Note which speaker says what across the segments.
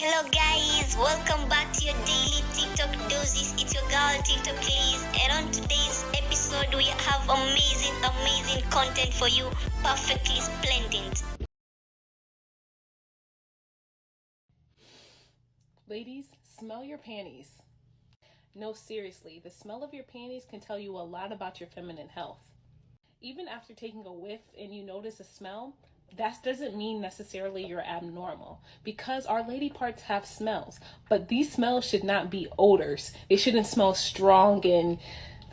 Speaker 1: Hello guys, welcome back to your daily TikTok doses. It's your girl TikTok Liz, and on today's episode we have amazing content for you, perfectly splendid.
Speaker 2: Ladies, smell your panties. No, seriously, the smell of your panties can tell you a lot about your feminine health. Even after taking a whiff and you notice a smell, that doesn't mean necessarily you're abnormal, because our lady parts have smells, but these smells should not be odors. They shouldn't smell strong and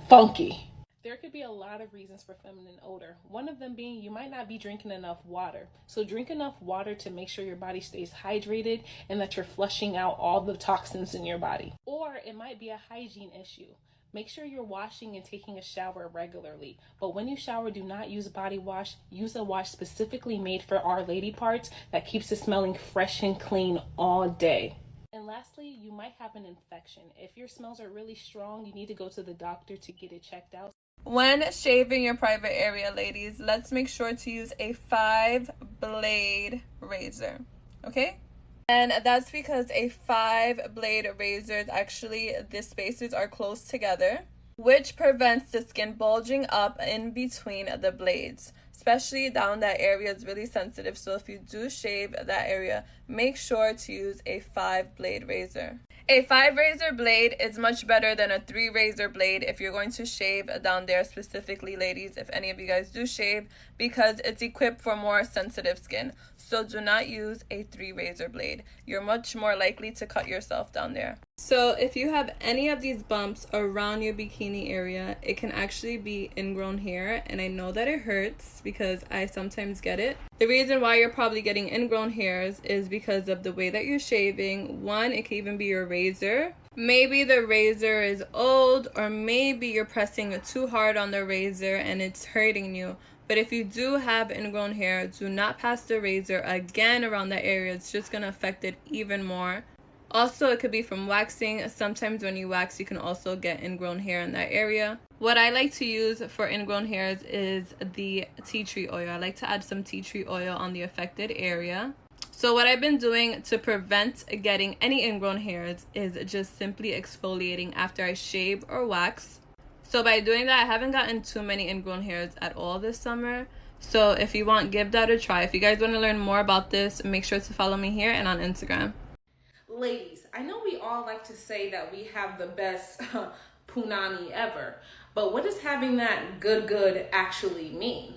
Speaker 2: funky. There could be a lot of reasons for feminine odor. One of them being you might not be drinking enough water. So drink enough water to make sure your body stays hydrated and that you're flushing out all the toxins in your body. Or it might be a hygiene issue. Make sure you're washing and taking a shower regularly. But when you shower, do not use body wash. Use a wash specifically made for our lady parts that keeps it smelling fresh and clean all day. And lastly, you might have an infection. If your smells are really strong, you need to go to the doctor to get it checked out.
Speaker 3: When shaving your private area, ladies, let's make sure to use a 5-blade razor, okay? And that's because a 5-blade razor, actually the spacers are close together, which prevents the skin bulging up in between the blades. Especially down that area is really sensitive, so if you do shave that area, make sure to use a 5-blade razor. A 5-razor blade is much better than a 3-razor blade if you're going to shave down there, specifically ladies, if any of you guys do shave, because it's equipped for more sensitive skin. So do not use a 3-razor blade. You're much more likely to cut yourself down there. So if you have any of these bumps around your bikini area, it can actually be ingrown hair, and I know that it hurts because I sometimes get it. The reason why you're probably getting ingrown hairs is because of the way that you're shaving. One, it can even be your razor. Maybe the razor is old, or maybe you're pressing too hard on the razor and it's hurting you. But if you do have ingrown hair, do not pass the razor again around that area. It's just going to affect it even more. Also, it could be from waxing. Sometimes when you wax, you can also get ingrown hair in that area. What I like to use for ingrown hairs is the tea tree oil. I like to add some tea tree oil on the affected area. So what I've been doing to prevent getting any ingrown hairs is just simply exfoliating after I shave or wax. So by doing that, I haven't gotten too many ingrown hairs at all this summer. So if you want, give that a try. If you guys want to learn more about this, make sure to follow me here and on Instagram.
Speaker 2: Ladies, I know we all like to say that we have the best punani ever, but what does having that good actually mean?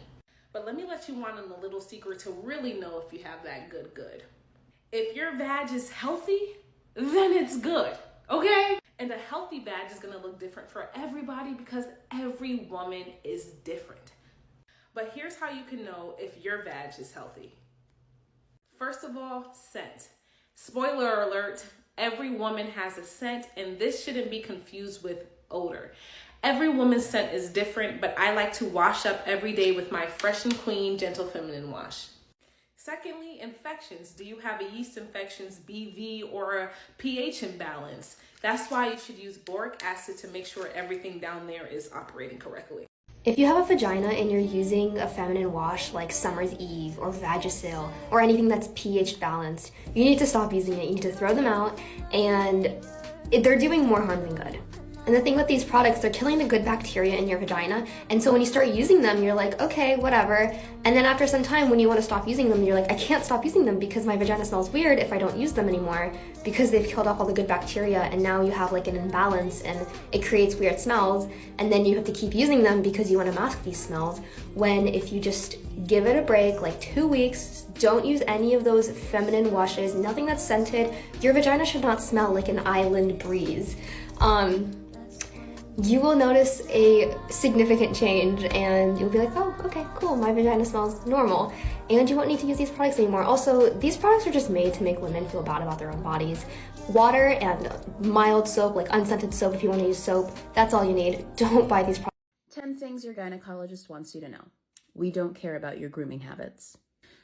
Speaker 2: But let me let you in on a little secret to really know if you have that good. If your vag is healthy, then it's good, okay? And a healthy vag is gonna look different for everybody because every woman is different. But here's how you can know if your vag is healthy. First of all, scent. Spoiler alert, every woman has a scent, and this shouldn't be confused with odor. Every woman's scent is different, but I like to wash up every day with my Fresh and Clean Gentle Feminine Wash. Secondly, infections. Do you have a yeast infections, BV, or a pH imbalance? That's why you should use boric acid to make sure everything down there is operating correctly.
Speaker 4: If you have a vagina and you're using a feminine wash like Summer's Eve or Vagisil or anything that's pH balanced, you need to stop using it. You need to throw them out, and they're doing more harm than good. And the thing with these products, they're killing the good bacteria in your vagina. And so when you start using them, you're like, okay, whatever. And then after some time, when you want to stop using them, you're like, I can't stop using them because my vagina smells weird if I don't use them anymore, because they've killed off all the good bacteria, and now you have like an imbalance and it creates weird smells. And then you have to keep using them because you want to mask these smells. When if you just give it a break, like 2 weeks, don't use any of those feminine washes, nothing that's scented. Your vagina should not smell like an island breeze. You will notice a significant change, and you'll be like, oh, okay, cool, my vagina smells normal, and you won't need to use these products anymore. Also, these products are just made to make women feel bad about their own bodies. Water and mild soap, like unscented soap if you want to use soap, that's all you need. Don't buy these products.
Speaker 5: 10 things your gynecologist wants you to know. We don't care about your grooming habits.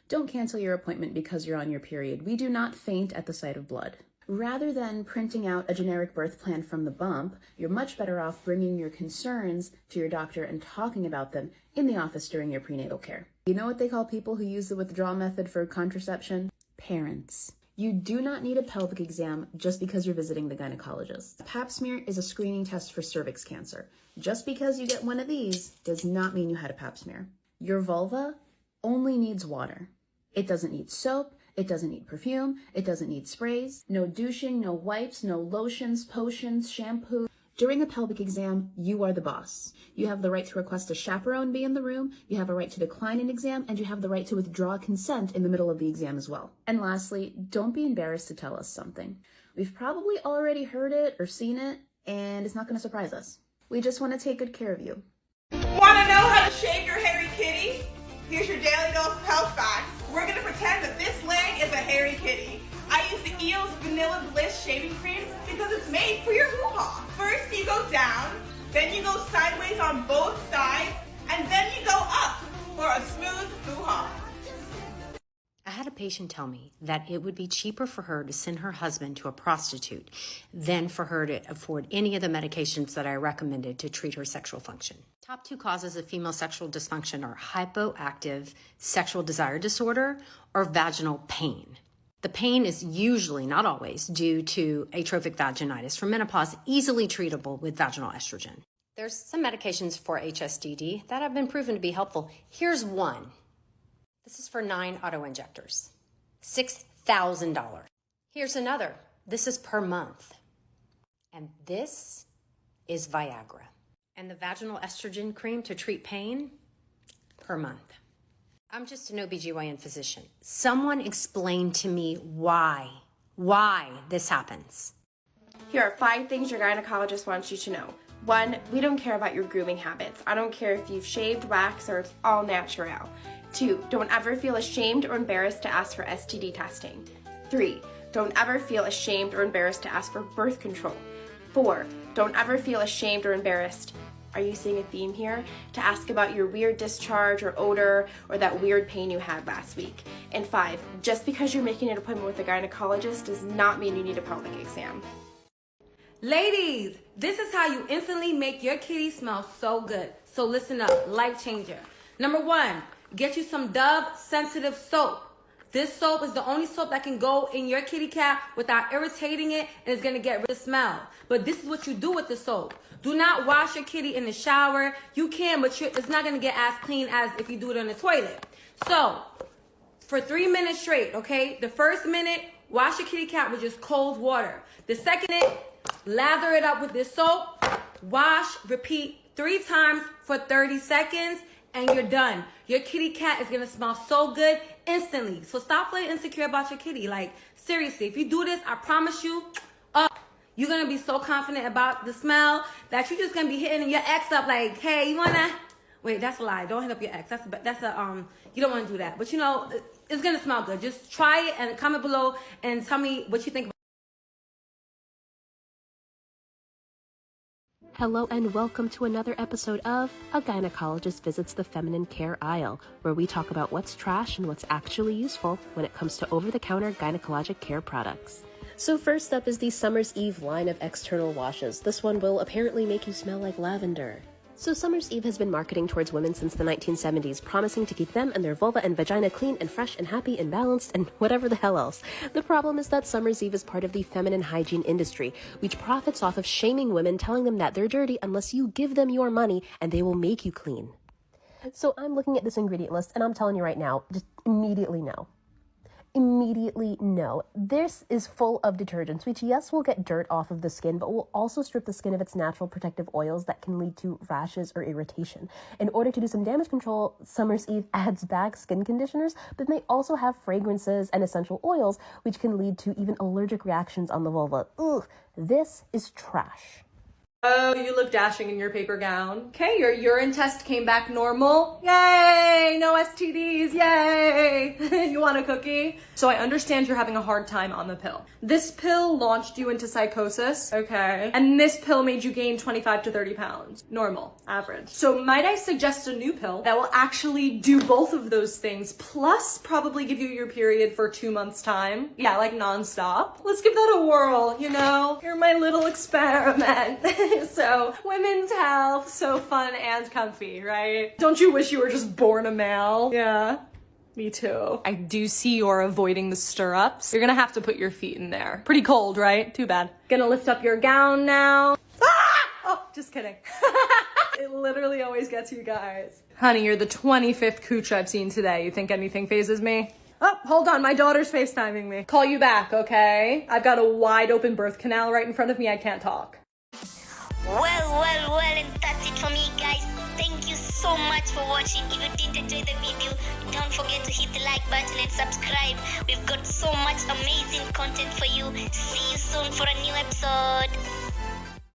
Speaker 5: Don't cancel your appointment because you're on your period. We do not faint at the sight of blood. Rather than printing out a generic birth plan from the bump, you're much better off bringing your concerns to your doctor and talking about them in the office during your prenatal care. You know what they call people who use the withdrawal method for contraception? Parents. You do not need a pelvic exam just because you're visiting the gynecologist. A pap smear is a screening test for cervix cancer. Just because you get one of these does not mean you had a pap smear. Your vulva only needs water. It doesn't need soap. It doesn't need perfume. It doesn't need sprays. No douching, no wipes, no lotions, potions, shampoo. During a pelvic exam, you are the boss. You have the right to request a chaperone be in the room, you have a right to decline an exam, and you have the right to withdraw consent in the middle of the exam as well. And lastly, don't be embarrassed to tell us something. We've probably already heard it or seen it, and it's not going to surprise us. We just want to take good care of you.
Speaker 6: Want to know how to shave your hairy kitty? Here's your daily dose of health facts. We're going to pretend that this leg is a hairy kitty. I use the EOS Vanilla Bliss shaving cream because it's made for your hoo-ha. First you go down, then you go sideways on both sides, and then you go up for a smooth hoo-ha.
Speaker 7: I had a patient tell me that it would be cheaper for her to send her husband to a prostitute than for her to afford any of the medications that I recommended to treat her sexual function. Top 2 causes of female sexual dysfunction are hypoactive sexual desire disorder or vaginal pain. The pain is usually, not always, due to atrophic vaginitis from menopause, easily treatable with vaginal estrogen. There's some medications for HSDD that have been proven to be helpful. Here's one. This is for 9 auto-injectors, $6,000. Here's another. This is per month. And this is Viagra. And the vaginal estrogen cream to treat pain, per month. I'm just an OBGYN physician. Someone explain to me why this happens.
Speaker 8: Here are 5 things your gynecologist wants you to know. 1, we don't care about your grooming habits. I don't care if you've shaved, waxed, or it's all natural. 2, don't ever feel ashamed or embarrassed to ask for STD testing. 3, don't ever feel ashamed or embarrassed to ask for birth control. 4, don't ever feel ashamed or embarrassed, are you seeing a theme here? To ask about your weird discharge or odor or that weird pain you had last week. And 5, just because you're making an appointment with a gynecologist does not mean you need a pelvic exam.
Speaker 9: Ladies, this is how you instantly make your kitty smell so good. So listen up, life changer. Number 1, get you some Dove sensitive soap. This soap is the only soap that can go in your kitty cat without irritating it, and it's gonna get rid of the smell. But this is what you do with the soap. Do not wash your kitty in the shower. You can, but it's not gonna get as clean as if you do it in the toilet. So, for 3 minutes straight, okay? The first minute, wash your kitty cat with just cold water. The second minute, lather it up with this soap, wash, repeat 3 times for 30 seconds, and you're done. Your kitty cat is gonna smell so good instantly. So stop feeling insecure about your kitty. Like, seriously, if you do this, I promise you, you're gonna be so confident about the smell that you're just gonna be hitting your ex up like, hey, you wanna? Wait, that's a lie. Don't hit up your ex. You don't wanna do that. But you know, it's gonna smell good. Just try it and comment below and tell me what you think.
Speaker 10: Hello and welcome to another episode of A Gynecologist Visits the Feminine Care Aisle, where we talk about what's trash and what's actually useful when it comes to over-the-counter gynecologic care products. So first up is the Summer's Eve line of external washes. This one will apparently make you smell like lavender. So Summer's Eve has been marketing towards women since the 1970s, promising to keep them and their vulva and vagina clean and fresh and happy and balanced and whatever the hell else. The problem is that Summer's Eve is part of the feminine hygiene industry, which profits off of shaming women, telling them that they're dirty unless you give them your money and they will make you clean. So I'm looking at this ingredient list and I'm telling you right now, just immediately no. Immediately no. This is full of detergents, which yes, will get dirt off of the skin, but will also strip the skin of its natural protective oils that can lead to rashes or irritation. In order to do some damage control, Summer's Eve adds back skin conditioners, but may also have fragrances and essential oils, which can lead to even allergic reactions on the vulva. Ugh, this is trash.
Speaker 3: Oh, you look dashing in your paper gown. Okay, your urine test came back normal. Yay! No STDs, yay! You want a cookie? So I understand you're having a hard time on the pill. This pill launched you into psychosis, okay? And this pill made you gain 25 to 30 pounds. Normal, average. So might I suggest a new pill that will actually do both of those things, plus probably give you your period for 2 months' time? Yeah, like nonstop. Let's give that a whirl, you know? You're my little experiment. So, women's health, so fun and comfy, right? Don't you wish you were just born a male? Yeah. Me too. I do see you're avoiding the stirrups. You're gonna have to put your feet in there. Pretty cold, right? Too bad. Gonna lift up your gown now. Ah! Oh, just kidding. It literally always gets you guys. Honey, you're the 25th cooch I've seen today. You think anything phases me? Oh, hold on. My daughter's FaceTiming me. Call you back, okay? I've got a wide open birth canal right in front of me. I can't talk.
Speaker 1: Well, and that's it for me, guys. Thank you so much for watching. If you did enjoy the video, don't forget to hit the like button and subscribe. We've got so much amazing content for you. See you soon for a new episode.